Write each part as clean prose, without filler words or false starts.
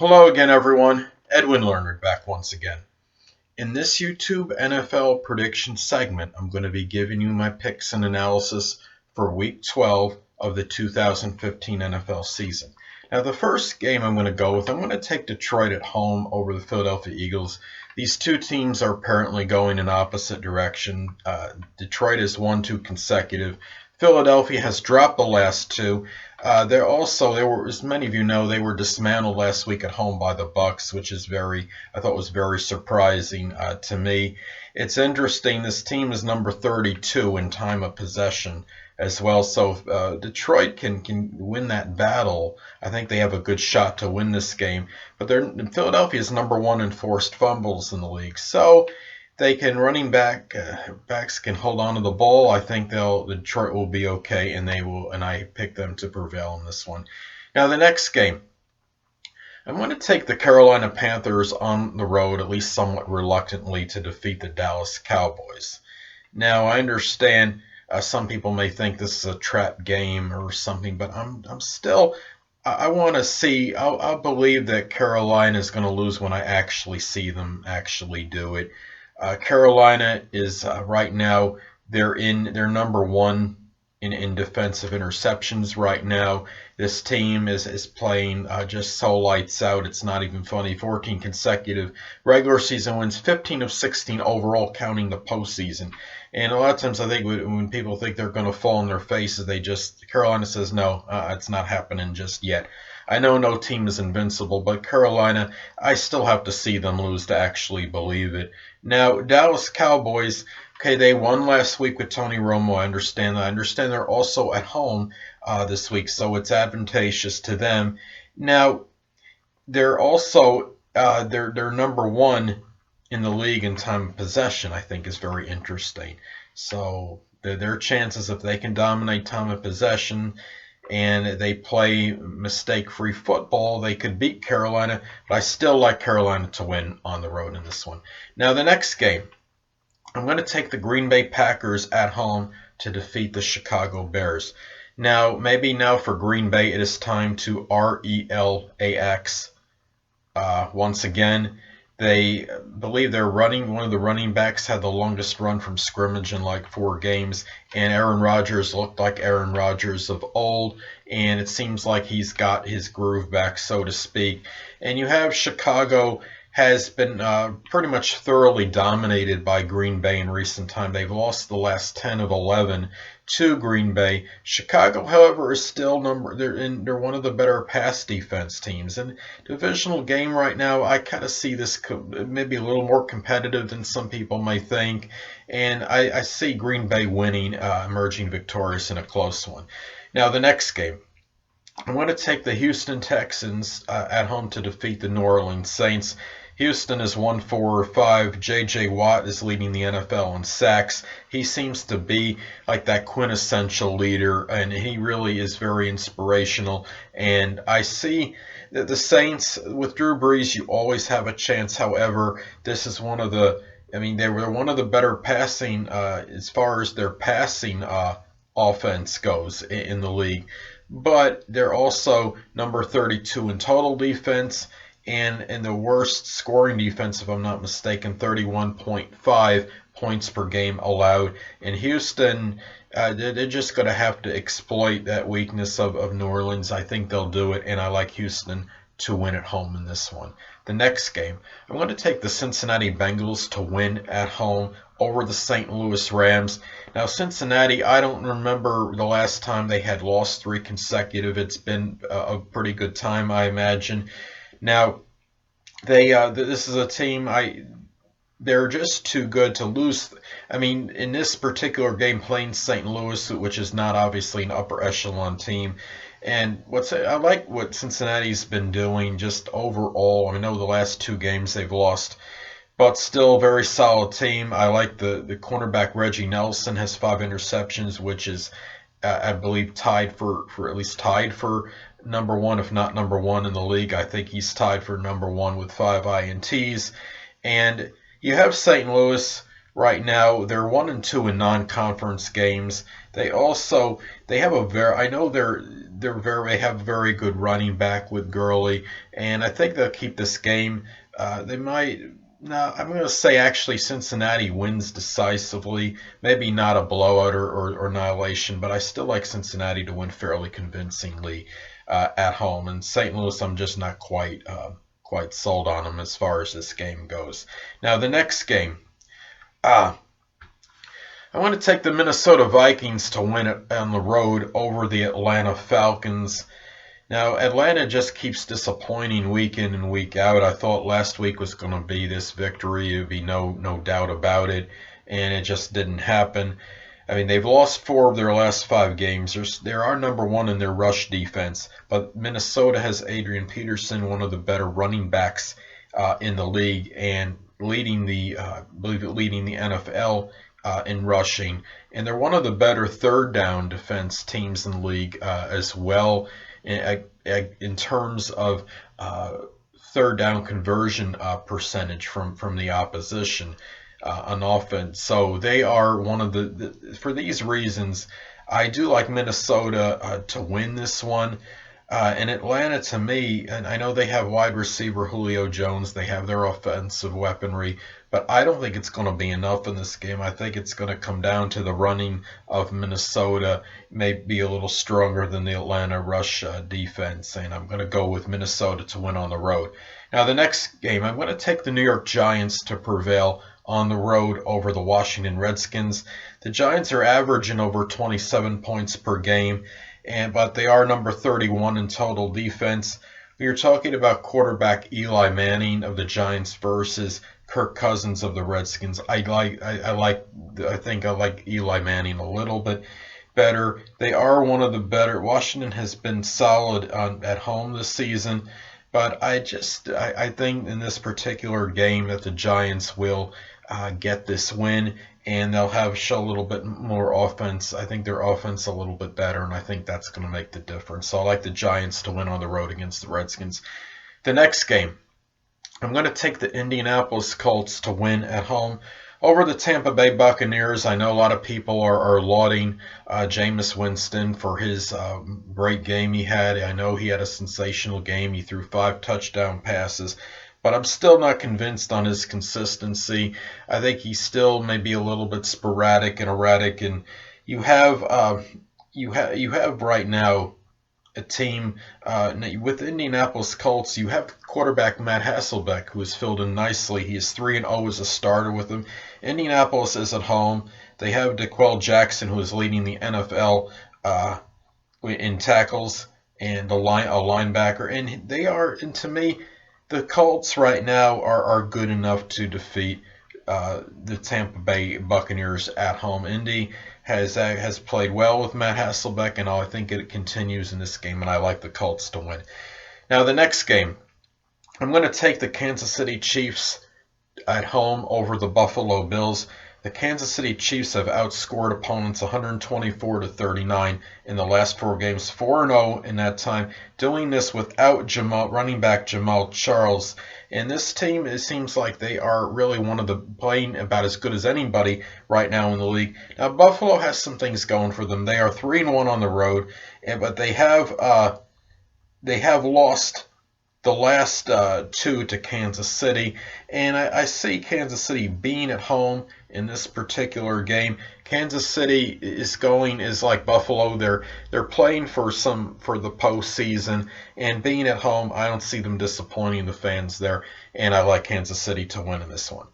Hello again, everyone. Edwin Learnard back once again. In this YouTube NFL prediction segment, I'm going to be giving you my picks and analysis for Week 12 of the 2015 NFL season. Now, the first game I'm going to go with, I'm going to take Detroit at home over the Philadelphia Eagles. These two teams are apparently going in opposite direction. Detroit has won 2 consecutive. Philadelphia has dropped the last 2. They were, as many of you know, they were dismantled last week at home by the Bucs, which is I thought was very surprising to me. It's interesting. This team is number 32 in time of possession as well. So if Detroit can win that battle, I think they have a good shot to win this game. But Philadelphia is number 1 in forced fumbles in the league. So they can backs can hold on to the ball. I think Detroit will be okay, and I pick them to prevail in this one. Now the next game, I'm going to take the Carolina Panthers on the road, at least somewhat reluctantly, to defeat the Dallas Cowboys. Now I understand some people may think this is a trap game or something, but I want to see. I'll believe that Carolina is going to lose when I actually see them actually do it. Carolina is right now they're number 1 in defensive interceptions right now. This team is playing just so lights out. It's not even funny. 14 consecutive regular season wins, 15 of 16 overall, counting the postseason. And a lot of times I think when people think they're going to fall on their faces, Carolina says no, it's not happening just yet. I know no team is invincible, but Carolina, I still have to see them lose to actually believe it. Now, Dallas Cowboys, okay, they won last week with Tony Romo. I understand that. I understand they're also at home this week, so it's advantageous to them. Now, they're also they're number 1 in the league in time of possession. I think is very interesting. So their chances, if they can dominate time of possession and they play mistake-free football, they could beat Carolina, but I still like Carolina to win on the road in this one. Now, the next game, I'm going to take the Green Bay Packers at home to defeat the Chicago Bears. Now, maybe now for Green Bay, it is time to relax once again. They believe one of the running backs had the longest run from scrimmage in like 4 games, and Aaron Rodgers looked like Aaron Rodgers of old, and it seems like he's got his groove back, so to speak. And you have Chicago has been pretty much thoroughly dominated by Green Bay in recent time. They've lost the last 10 of 11 to Green Bay. Chicago, however, is still they're one of the better pass defense teams. And divisional game right now, I kind of see this maybe a little more competitive than some people may think. And I see Green Bay winning, emerging victorious in a close one. Now, the next game, I'm going to take the Houston Texans at home to defeat the New Orleans Saints. Houston is 1-4-5. J.J. Watt is leading the NFL in sacks. He seems to be like that quintessential leader, and he really is very inspirational. And I see that the Saints, with Drew Brees, you always have a chance. However, this is they were one of the better passing, as far as their passing offense goes in the league. But they're also number 32 in total defense, and the worst scoring defense, if I'm not mistaken, 31.5 points per game allowed. In Houston, they're just going to have to exploit that weakness of New Orleans. I think they'll do it, and I like Houston to win at home in this one. The next game, I'm going to take the Cincinnati Bengals to win at home over the St. Louis Rams. Now, Cincinnati, I don't remember the last time they had lost 3 consecutive. It's been a pretty good time, I imagine. Now, this is a team they're just too good to lose. I mean, in this particular game, playing St. Louis, which is not obviously an upper echelon team. And I like what Cincinnati's been doing just overall. I know the last 2 games they've lost, but still a very solid team. I like the cornerback Reggie Nelson has 5 interceptions, which is I believe tied for number 1, if not number 1 in the league. I think he's tied for number 1 with 5 INTs. And you have St. Louis, right now. They're 1-2 in non-conference games. They have a very I know they have a very good running back with Gurley, and I think they'll keep this game. They might. No, I'm going to say actually Cincinnati wins decisively. Maybe not a blowout or annihilation, but I still like Cincinnati to win fairly convincingly at home. And St. Louis, I'm just not quite sold on them as far as this game goes. Now the next game, uh, I want to take the Minnesota Vikings to win it on the road over the Atlanta Falcons. Now, Atlanta just keeps disappointing week in and week out. I thought last week was going to be this victory. There'd be no doubt about it, and it just didn't happen. I mean, they've lost 4 of their last 5 games. They are number 1 in their rush defense, but Minnesota has Adrian Peterson, one of the better running backs in the league, and I believe leading the NFL in rushing. And they're one of the better third down defense teams in the league as well in terms of third down conversion percentage from the opposition on offense. So they are one of for these reasons, I do like Minnesota to win this one. And Atlanta, to me, and I know they have wide receiver Julio Jones, they have their offensive weaponry, but I don't think it's going to be enough in this game. I think it's going to come down to the running of Minnesota, may be a little stronger than the Atlanta rush defense, and I'm going to go with Minnesota to win on the road. Now, the next game, I'm going to take the New York Giants to prevail on the road over the Washington Redskins. The Giants are averaging over 27 points per game, but they are number 31 in total defense. We are talking about quarterback Eli Manning of the Giants versus Kirk Cousins of the Redskins. I think I like Eli Manning a little bit better. They are one of the better. Washington has been solid at home this season, but I think in this particular game that the Giants will get this win, and they'll show a little bit more offense. I think their offense a little bit better, and I think that's going to make the difference. So I like the Giants to win on the road against the Redskins. The next game, I'm going to take the Indianapolis Colts to win at home over the Tampa Bay Buccaneers. I know a lot of people are lauding Jameis Winston for his great game he had. I know he had a sensational game. He threw 5 touchdown passes. But I'm still not convinced on his consistency. I think he's still maybe a little bit sporadic and erratic. And you have right now a team with the Indianapolis Colts. You have quarterback Matt Hasselbeck, who has filled in nicely. He is 3-0 as a starter with them. Indianapolis is at home. They have DeQuell Jackson, who is leading the NFL in tackles and a linebacker. And to me, the Colts right now are good enough to defeat the Tampa Bay Buccaneers at home. Indy has played well with Matt Hasselbeck, and I think it continues in this game, and I like the Colts to win. Now, the next game, I'm going to take the Kansas City Chiefs at home over the Buffalo Bills. The Kansas City Chiefs have outscored opponents 124-39 in the last 4 games, 4-0 in that time, doing this without running back Jamal Charles. And this team, it seems like they are really playing about as good as anybody right now in the league. Now, Buffalo has some things going for them. They are 3-1 on the road, but they have lost the last 2 to Kansas City, and I see Kansas City being at home in this particular game. Kansas City is like Buffalo. They're playing for the postseason, and being at home, I don't see them disappointing the fans there, and I like Kansas City to win in this one.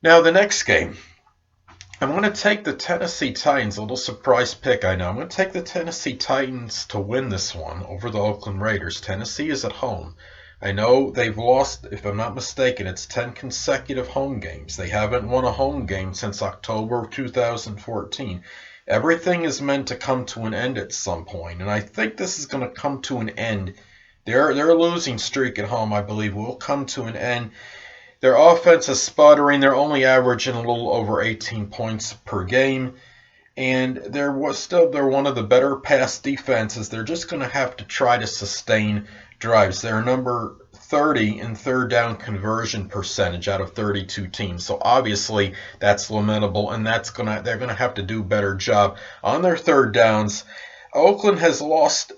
Now the next game, I'm going to take the Tennessee Titans, a little surprise pick, I know. I'm going to take the Tennessee Titans to win this one over the Oakland Raiders. Tennessee is at home. I know they've lost, if I'm not mistaken, it's 10 consecutive home games. They haven't won a home game since October of 2014. Everything is meant to come to an end at some point, and I think this is going to come to an end. Their losing streak at home, I believe, will come to an end. Their offense is sputtering. They're only averaging a little over 18 points per game. And they're one of the better pass defenses. They're just going to have to try to sustain drives. They're number 30 in third down conversion percentage out of 32 teams. So obviously that's lamentable, and they're gonna have to do a better job on their third downs. Oakland has lost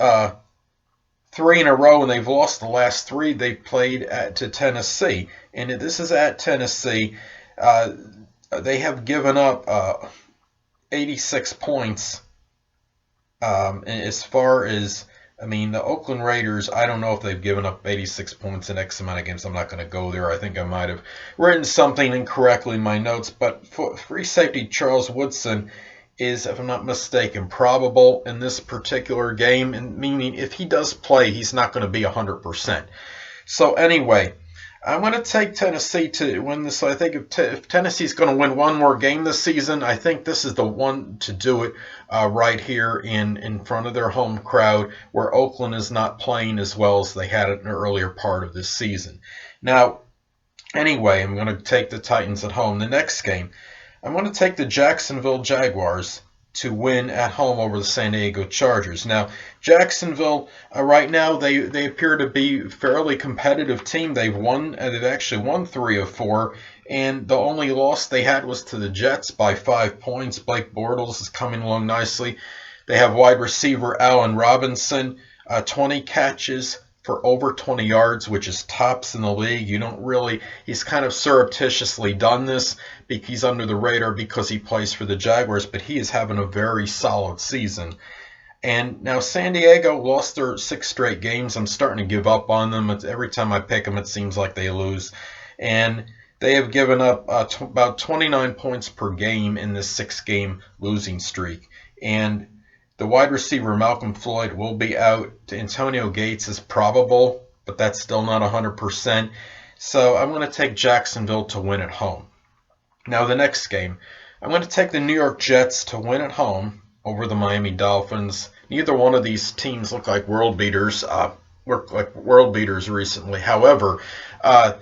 3 in a row, and they've lost the last 3 they played to Tennessee. And this is at Tennessee. They have given up 86 points. As far as, I mean, the Oakland Raiders, I don't know if they've given up 86 points in X amount of games. I'm not going to go there. I think I might have written something incorrectly in my notes. But free safety Charles Woodson is, if I'm not mistaken, probable in this particular game. And meaning if he does play, he's not going to be 100%. So anyway, I'm going to take Tennessee to win this. I think if Tennessee's going to win one more game this season, I think this is the one to do it right here in front of their home crowd, where Oakland is not playing as well as they had it in the earlier part of this season. Now, anyway, I'm going to take the Titans at home. The next game, I'm going to take the Jacksonville Jaguars to win at home over the San Diego Chargers. Now, Jacksonville, right now, they appear to be a fairly competitive team. They've actually won 3 of 4, and the only loss they had was to the Jets by 5 points. Blake Bortles is coming along nicely. They have wide receiver Allen Robinson, 20 catches for over 20 yards, which is tops in the league. He's kind of surreptitiously done this. He's under the radar because he plays for the Jaguars, but he is having a very solid season. And now San Diego lost their 6 straight games. I'm starting to give up on them. Every time I pick them, it seems like they lose. And they have given up about 29 points per game in this 6-game losing streak. And the wide receiver Malcolm Floyd will be out. Antonio Gates is probable, but that's still not 100%. So I'm going to take Jacksonville to win at home. Now the next game, I'm going to take the New York Jets to win at home over the Miami Dolphins. Neither one of these teams look like world beaters. Recently. However, the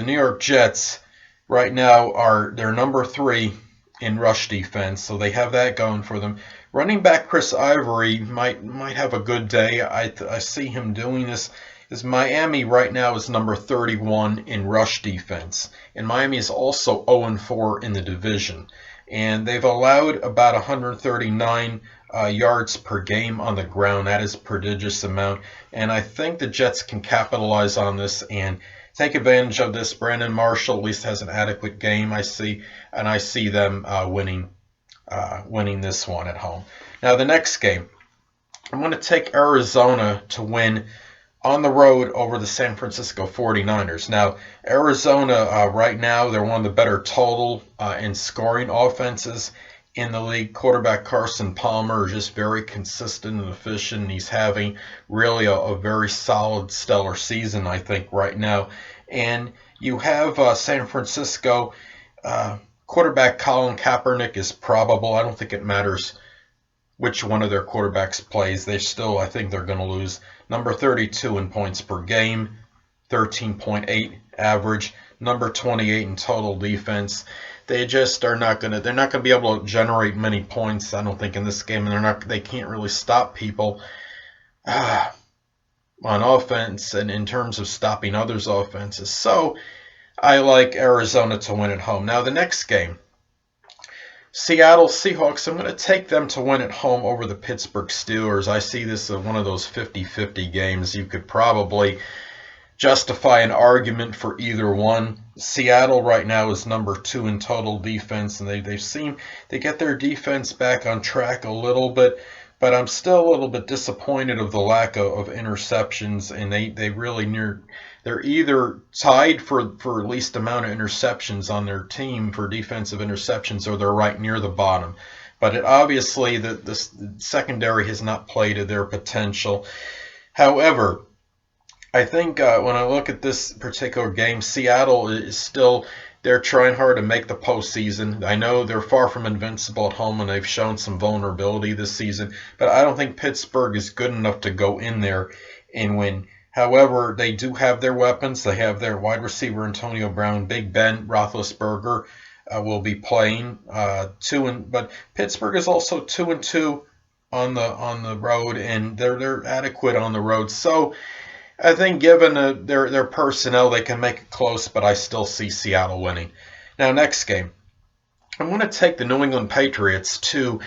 New York Jets right now they're number 3 in rush defense, so they have that going for them. Running back Chris Ivory might have a good day. I see him doing this. As Miami right now is number 31 in rush defense, and Miami is also 0-4 in the division, and they've allowed about 139 yards per game on the ground. That is a prodigious amount, and I think the Jets can capitalize on this and take advantage of this. Brandon Marshall at least has an adequate game, I see, and I see them winning this one at home. Now the next game, I'm going to take Arizona to win on the road over the San Francisco 49ers. Now, Arizona, right now, they're one of the better total and scoring offenses in the league. Quarterback Carson Palmer is just very consistent and efficient. He's having really a very solid, stellar season, I think, right now. And you have San Francisco. Quarterback Colin Kaepernick is probable. I don't think it matters which one of their quarterbacks plays. I think they're going to lose. Number 32 in points per game, 13.8 average, number 28 in total defense. They just they're not going to be able to generate many points, I don't think, in this game, and they can't really stop people on offense and in terms of stopping others' offenses. So I like Arizona to win at home. Now the next game, Seattle Seahawks, I'm going to take them to win at home over the Pittsburgh Steelers. I see this as one of those 50-50 games. You could probably justify an argument for either one. Seattle right now is number 2 in total defense, and they seem to get their defense back on track a little bit, but I'm still a little bit disappointed of the lack of interceptions, and they're either tied for least amount of interceptions on their team for defensive interceptions, or they're right near the bottom. But obviously the secondary has not played to their potential. However, I think when I look at this particular game, Seattle is still, they're trying hard to make the postseason. I know they're far from invincible at home, and they've shown some vulnerability this season, but I don't think Pittsburgh is good enough to go in there and win. However, they do have their weapons. They have their wide receiver Antonio Brown. Big Ben Roethlisberger will be playing but Pittsburgh is also 2-2 on the road, and they're adequate on the road. So I think given their personnel, they can make it close, but I still see Seattle winning. Now, next game. I'm going to take the New England Patriots to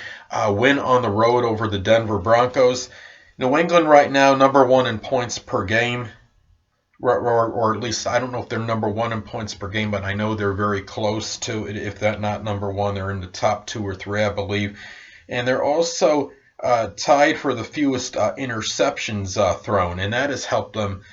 win on the road over the Denver Broncos. New England right now, number one in points per game, or at least I don't know if they're number one in points per game, but I know they're very close to it. If that not number one, they're in the top 2 or 3, I believe. And they're also tied for the fewest interceptions thrown, and that has helped them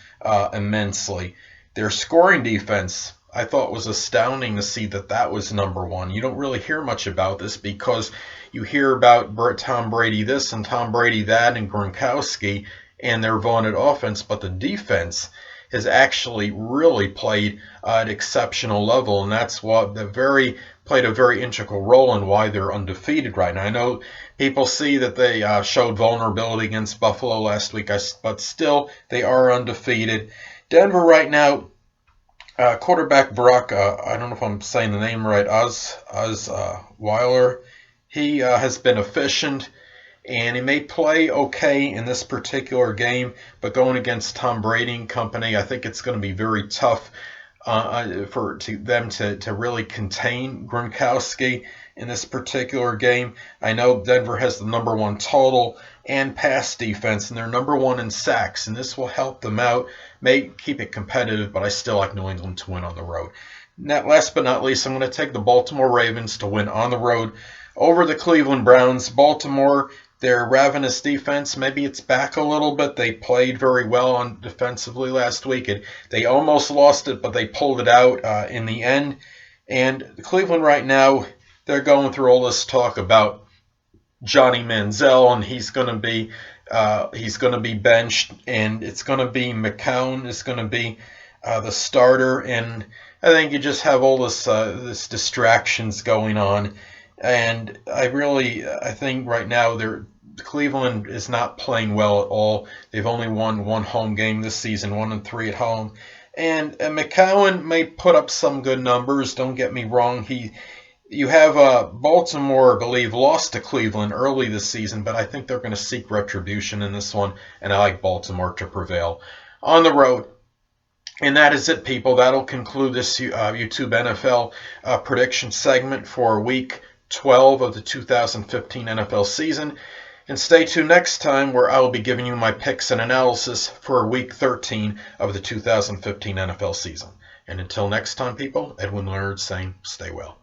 immensely. Their scoring defense, I thought, was astounding to see that was number one. You don't really hear much about this because you hear about Tom Brady this and Tom Brady that and Gronkowski and their vaunted offense, but the defense has actually really played at exceptional level, and that's what played a very integral role in why they're undefeated right now. I know people see that they showed vulnerability against Buffalo last week, but still they are undefeated. Denver right now, quarterback Brock, I don't know if I'm saying the name right, Weiler, he has been efficient, and he may play okay in this particular game, but going against Tom Brady and company, I think it's going to be very tough for them to really contain Gronkowski in this particular game. I know Denver has the number one total and pass defense, and they're number one in sacks, and this will help them out, may keep it competitive, but I still like New England to win on the road. Now, last but not least, I'm going to take the Baltimore Ravens to win on the road over the Cleveland Browns. Baltimore, their ravenous defense, maybe it's back a little bit. They played very well on defensively last week. They almost lost it, but they pulled it out in the end. And Cleveland right now, they're going through all this talk about Johnny Manziel, and he's going to be benched, and it's going to be McCown is going to be the starter, and I think you just have all this distractions going on. And I think right now Cleveland is not playing well at all. They've only won one home game this season, 1-3 at home. And McCown may put up some good numbers. Don't get me wrong. You have Baltimore, I believe, lost to Cleveland early this season, but I think they're going to seek retribution in this one, and I like Baltimore to prevail on the road. And that is it, people. That'll conclude this YouTube NFL prediction segment for Week 12 of the 2015 NFL season. And stay tuned next time where I will be giving you my picks and analysis for Week 13 of the 2015 NFL season. And until next time, people, Edwin Learnard saying stay well.